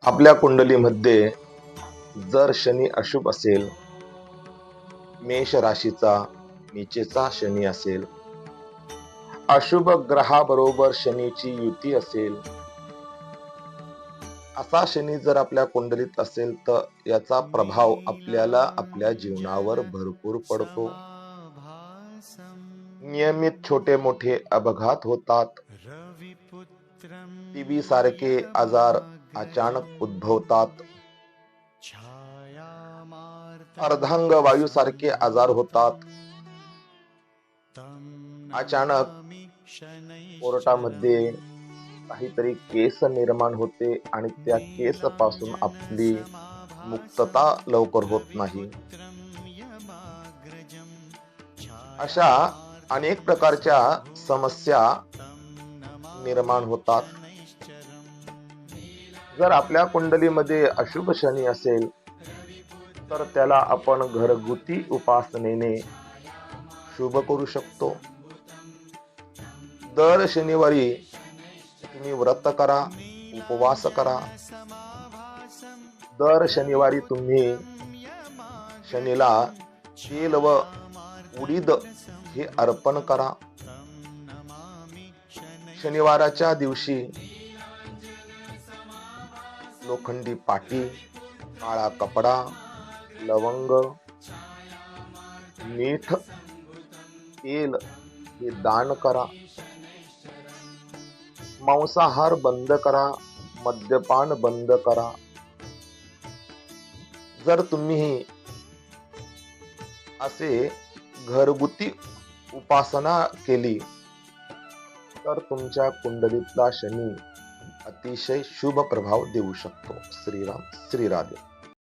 आपल्या कुंडलीमध्ये जर शनी अशुभ असेल, मेष राशीचा नीचेचा शनी असेल, अशुभ ग्रहाबरोबर शनीची युती असेल, असा शनी जर आपल्या कुंडलीत असेल तर याचा प्रभाव आपल्याला आपल्या जीवनावर भरपूर पडतो. नियमित छोटे मोठे अपघात होतात. टीबी सारखे आजार अचानक उद्भवतात. अर्धांग वायू सारखे आजार होतात. अचानक कोर्टामध्ये काहीतरी केस निर्माण होते आणि त्या केस पासून आपली मुक्तता लवकर होत नाही. अशा अनेक प्रकारच्या समस्या निर्माण होतात. जर आपल्या कुंडलीमध्ये अशुभ शनी असेल तर त्याला आपण घरगुती उपासनेने शुभ करू शकतो. दर शनिवारी तुम्ही व्रत करा, उपवास करा. दर शनिवारी तुम्ही शनीला तेल व उडीद हे अर्पण करा. शनिवाराच्या दिवशी लोखंडी पाटी, काळा कपडा, लवंग, मीठ, तेल हे दान करा. मांसाहार बंद करा, मद्यपान बंद करा. जर तुम्ही असे घरगुती उपासना केली तर तुमच्या कुंडलीतला शनी अतिशय शुभ प्रभाव देऊ शकतो. श्रीराम, श्री राधे.